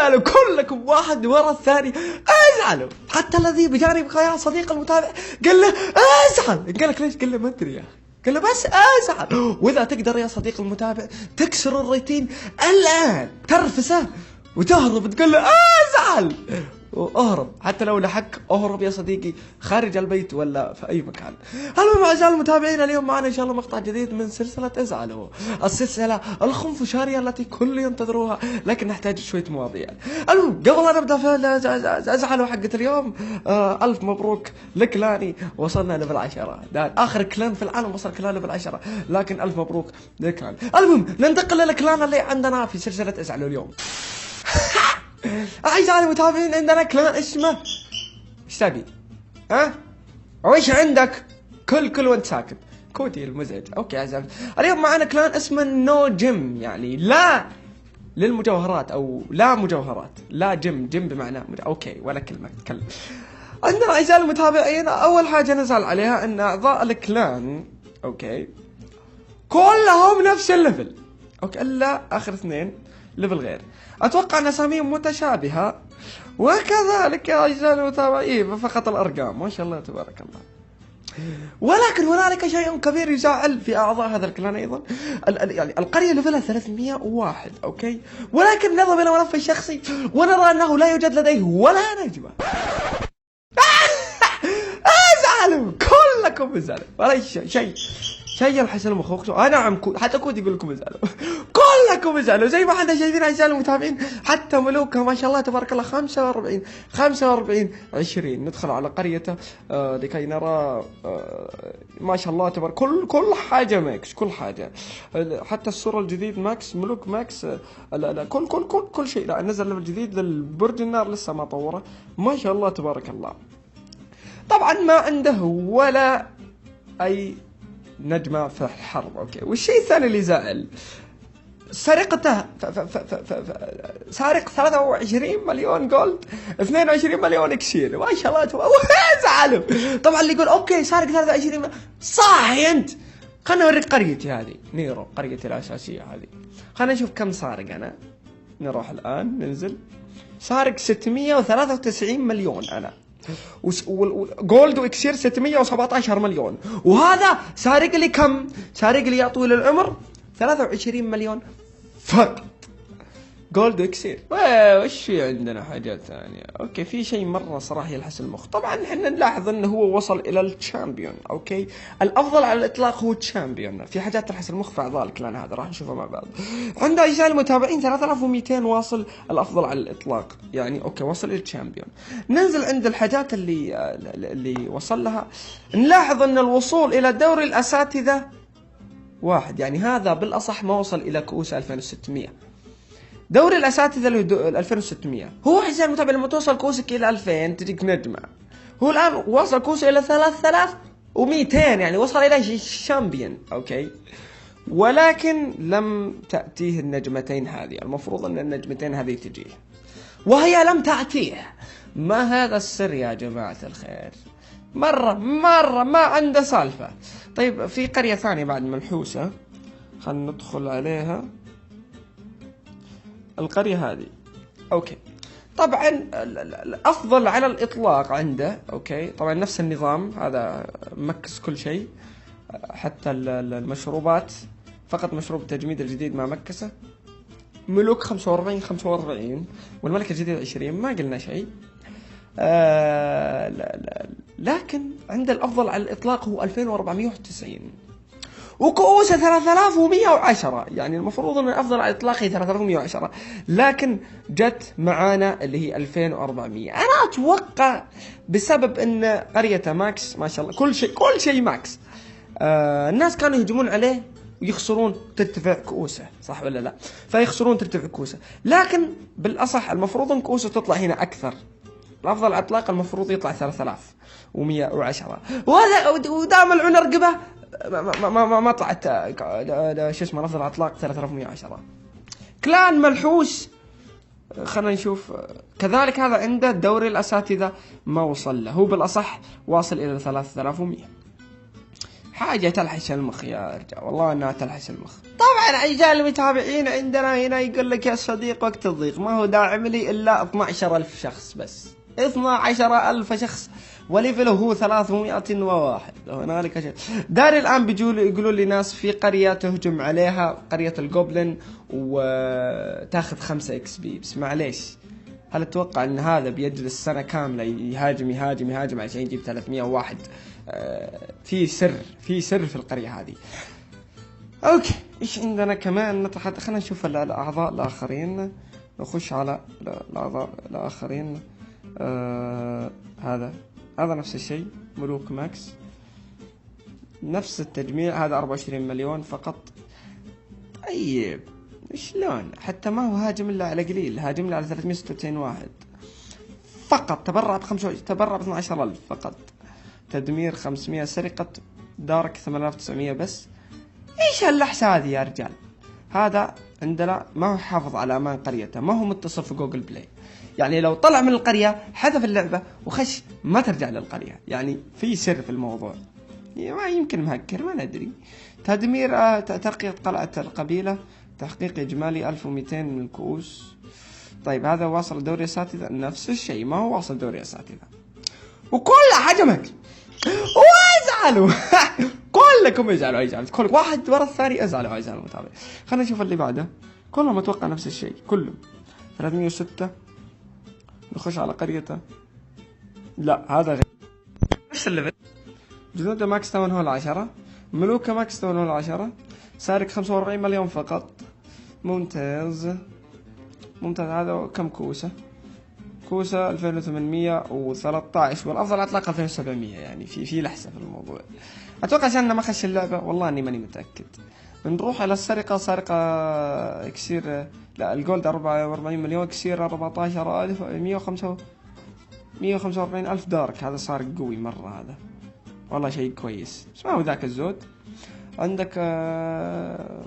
ازعلوا كلكم واحد ورا الثاني، ازعلوا. حتى الذي بجانبك يا صديق المتابع قال له ازعل. قال لك ليش؟ قال له ما ادري يا اخي، قال له بس ازعل. واذا تقدر يا صديق المتابع تكسر الروتين الان، ترفسه وتهرب تقول له ازعل واهرب، حتى لو لحق اهرب يا صديقي خارج البيت ولا في اي مكان. المهم اعزائي المتابعين، اليوم معنا ان شاء الله مقطع جديد من سلسله ازعلوا، السلسله الخنفشاريه التي كل ينتظروها، لكن نحتاج شويه مواضيع. المهم قبل ان نبدا في ازعلوا حقه اليوم، الف مبروك لكلاني، وصلنا ليفل 10. ده اخر كلان في العالم وصل كلان ليفل 10، لكن الف مبروك لكلان. المهم ننتقل للكلان اللي عندنا في سلسله ازعلوا اليوم. أعزائي المتابعين، عندنا كلان اسمه ايش تبي؟ ها؟ وش عندك؟ كل وانت ساكت. كودي المزعج. اوكي أعزائي، اليوم معنا كلان اسمه نو جيم، يعني لا للمجوهرات او لا مجوهرات، لا جيم بمعنى اوكي ولا كلمة تكلم. عندنا أعزائي المتابعين اول حاجة نزعل عليها ان اعضاء الكلان اوكي كلهم نفس الليفل، اوكي الا اخر اثنين ليفل غير. اتوقع ان اساميهم متشابهه، وكذلك يا اعزائي المتابعين فقط الارقام ما شاء الله تبارك الله. ولكن هنالك شيء كبير يزعل في اعضاء هذا الكلان ايضا. يعني القريه ليفلها 301 اوكي، ولكن نذهب الى ملف الشخصي ونرى انه لا يوجد لديه ولا نجمه. ازعلوا كلكم، ازعلوا ولا شيء الحسن مخوخ. نعم حتى كود يقول لكم ازعلوا. كلكم ازعلوا زي ما احنا شايفين اعزائي المتابعين. حتى ملوكها ما شاء الله تبارك الله 45 20. ندخل على قريته لكي نرى ما شاء الله تبارك كل حاجه ماكس، كل حاجه، حتى الصوره الجديد ماكس، ملوك ماكس، لا كل شيء. لا نزل ليفل جديد للبرج النار لسه ما طوره، ما شاء الله تبارك الله. طبعا ما عنده ولا اي نجمة في الحرب اوكي. والشيء الثاني اللي زعل سرقته، سارق 23 مليون جولد، 22 مليون اكسير، ما شاء الله زعلوا. طبعا اللي يقول اوكي سارق 23 صاحي انت. خلنا نوريك قريتي هذه نيرو، قريتي الاساسية هذه. خلنا نشوف كم سارق انا. نروح الان ننزل، سارق 693 مليون انا، وجولد واكسير 617 مليون. وهذا سارق لي كم؟ سارق لي يا طويل العمر 23 مليون فقط جولد واكسير. وش في عندنا حاجات ثانيه؟ اوكي في شيء مره صراحه يلحس المخ. طبعا احنا نلاحظ انه هو وصل الى الشامبيون اوكي، الافضل على الاطلاق هو الشامبيون. في حاجات تلحس المخ في اعضاء الكلان هذا راح نشوفها مع بعض. عند اعزائي المتابعين 3200 واصل الافضل على الاطلاق، يعني اوكي وصل الى الشامبيون. ننزل عند الحاجات اللي وصل لها، نلاحظ ان الوصول الى دوري الاساتذه واحد، يعني هذا بالاصح ما وصل الى كؤوس 2600. دوري الاساتذه له 2600. هو اعزائي المتابع لما توصل كؤوسك الى 2000 تجيك نجمه. هو الان وصل كؤوسه الى 3200، يعني وصل الى الشامبيون اوكي، ولكن لم تاتيه النجمتين هذه. المفروض ان النجمتين هذه تجيه وهي لم تاتيه. ما هذا السر يا جماعه الخير؟ مرة ما عنده سالفة. طيب في قرية ثانية بعد ملحوسة، خلنا ندخل عليها. القرية هذه اوكي طبعا الافضل على الاطلاق عنده اوكي. طبعا نفس النظام هذا، مكس كل شيء حتى المشروبات، فقط مشروب تجميد الجديد ما مكسه. ملوك 45 والملك الجديد 20، ما قلنا شيء. لكن عند الأفضل على الإطلاق هو 2490 وكؤوسه 3110. يعني المفروض أن الأفضل على الإطلاق هي 3110، لكن جت معانا اللي هي 2400. أنا أتوقع بسبب أن قرية ماكس ما شاء الله كل شيء ماكس. الناس كانوا يهجمون عليه ويخسرون ترتفع كؤوسه، صح ولا لا؟ فيخسرون ترتفع كؤوسه، لكن بالأصح المفروض أن كؤوسه تطلع هنا أكثر. الأفضل على الإطلاق المفروض يطلع 3110، وهذا ودام العون رقبه ما طلعت شو اسمه. الأفضل على الإطلاق 3110. كلان ملحوس خلنا نشوف. كذلك هذا عنده دوري الأساتذة ما وصل له، هو بالأصح واصل إلى 3100. حاجة تلحش المخ يا رجال، والله انها تلحش المخ. طبعا عجال المتابعين عندنا هنا يقول لك يا صديق وقت الضيق ما هو داعم لي الا 12,000 شخص بس، 12,000 شخص وليفله هو 301. هنالك شيء داري الان يقولوا لي ناس في قرية تهجم عليها، قرية الجوبلن، وتاخذ 5 اكس بي. بس معليش، هل تتوقع ان هذا بيجلس سنة كاملة يهاجم عشان يجيب 301؟ في سر في القرية هذه. اوكي، ايش عندنا كمان؟ خلينا نشوف الاعضاء الاخرين، نخش على الاعضاء الاخرين. هذا نفس الشيء، ملوك ماكس نفس التجميع، هذا 24 مليون فقط. طيب شلون؟ حتى ما هو هاجم الا على قليل، هاجم له على 396 واحد فقط، تبرع ب 12,000 فقط، تدمير 500، سرقة دارك 8,900 بس. ايش هاللحسة هذه يا رجال؟ هذا عندنا ما هو حافظ على امان قريته، ما هو متصل في جوجل بلاي، يعني لو طلع من القرية حذف اللعبة وخش ما ترجع للقرية، يعني في سر في الموضوع، ما يمكن مهكر، ما ندري. تدمير ترقية قلعة القبيلة، تحقيق إجمالي 1200 من الكؤوس. طيب هذا واصل دوري أساتذة، نفس الشيء، ما هو واصل دوري أساتذة، وكل حجمك وازعلوا كلكم ازعلوا كل واحد ورا الثاني ازعلوا اعزائي المتابعين. خلينا نشوف اللي بعده، كلهم اتوقع نفس الشيء، كلهم 306. نخش على قريته، لا هذا غير نفس الليفل. جنود ماكس تاون هول 10، ملوك ماكس تاون هول 10، سارق 45 مليون فقط. ممتاز. هذا كم كوسة 2813، والافضل اطلاق 2700، يعني في لحسة في الموضوع. اتوقع عشان ما خش اللعبة، والله اني ماني متأكد. نروح على السرقة، سرقة اكسير، لا الجولد 44 مليون، اكسير 14,000، 145,000 دارك. هذا صار قوي مرة، هذا والله شيء كويس، بس ما هو ذاك الزود. عندك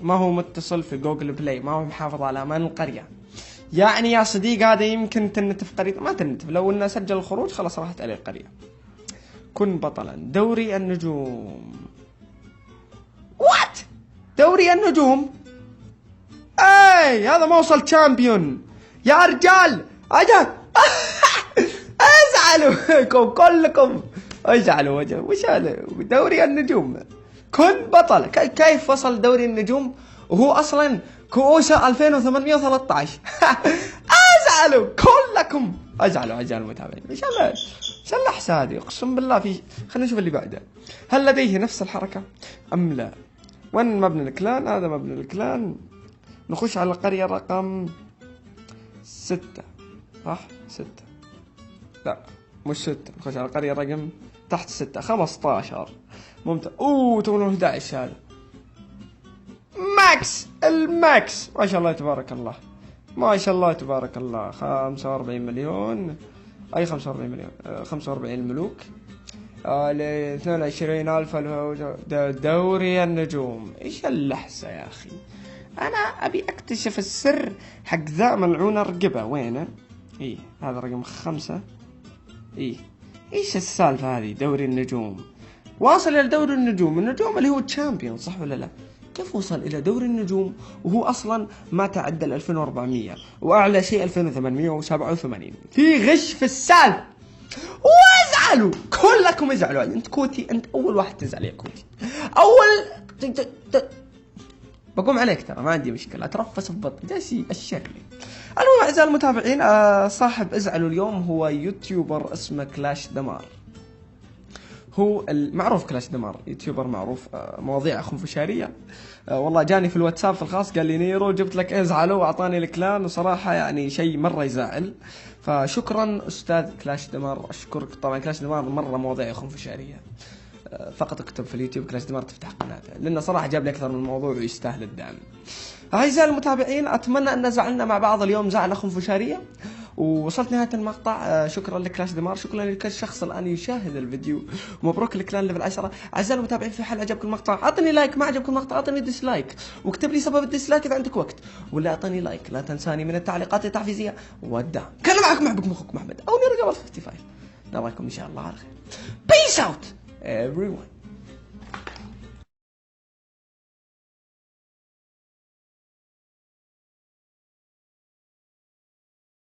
ما هو متصل في جوجل بلاي، ما هو محافظ على امان القرية. يعني يا صديق هذا يمكن تنتف قرية، ما تنتف، لو انه سجل الخروج خلاص راحت عليه القرية. كن بطلا. دوري النجوم، وات دوري النجوم؟ اي هذا ما وصل تشامبيون يا رجال، اجل ازعلوا كلكم ازعلوا. وش هذا دوري النجوم؟ كن بطل. كيف وصل دوري النجوم وهو اصلا كؤوسة 2813؟ ازعلوا كلكم، ازعلوا اعزائي المتابعين. ان شاء الله حسادي اقسم بالله. خلينا نشوف اللي بعده، هل لديه نفس الحركة ام لا؟ وين مبنى الكلان؟ هذا مبنى الكلان. نخش على القرية رقم 6، صح 6، لا مش 6، نخش على القرية رقم تحت 6، 15. ممتاز. تقولون 11. هذا ماكس، الماكس ما شاء الله تبارك الله، ما شاء الله تبارك الله. 45 مليون، اي 45 مليون، 45 ملوك، 22,000. دوري النجوم. ايش اللحسة يا اخي؟ انا ابي اكتشف السر حق ذا ملعون الرقبة وينه. هذا رقم 5. ايش السالفة هذه؟ دوري النجوم، واصل الى دوري النجوم اللي هو تشامبيون، صح ولا لا؟ كيف وصل الى دوري النجوم وهو اصلا ما تعدى 2400، واعلى شيء 2887؟ في غش في السالفة. وازعلوا كلكم، ازعلوا. انت كوتي، انت اول واحد تزعل يا كوتي، بقوم عليك ترى، ما عندي مشكلة، اترفس ببطن جالسي الشرلي. المهم اعزائي المتابعين، صاحب ازعلوا اليوم هو يوتيوبر اسمه كلاش دمار. هو المعروف كلاش دمار، يوتيوبر معروف، مواضيع خنفشارية. والله جاني في الواتساب في الخاص قال لي نيرو جبت لك ازعلوا، واعطاني الكلان، وصراحة يعني شيء مرة يزعل. فشكرا استاذ كلاش دمار، اشكرك. طبعا كلاش دمار مرة مواضيع خنفشارية، فقط اكتب في اليوتيوب كلاش دمار تفتح قناته، لانه صراحة جاب لي اكثر من موضوع ويستاهل الدعم. اعزائي المتابعين، اتمنى ان زعلنا مع بعض اليوم زعلة خنفشارية، ووصلت نهاية المقطع. شكرا لكلاش دمار، شكرا لكل شخص الآن يشاهد الفيديو، ومبروك الكلان ليفل 10. أعزائي المتابعين، في حال عجبكم المقطع أعطني لايك، ما عجبكم المقطع أعطني ديسلايك، واكتب لي سبب الديسلايك إذا عندك وقت، ولا أعطني لايك. لا تنساني من التعليقات التحفيزية والدعم. كان معكم محبكم أخوكم أحمد، أو نيرو قبل 55. نراكم إن شاء الله على خير. Peace out everyone.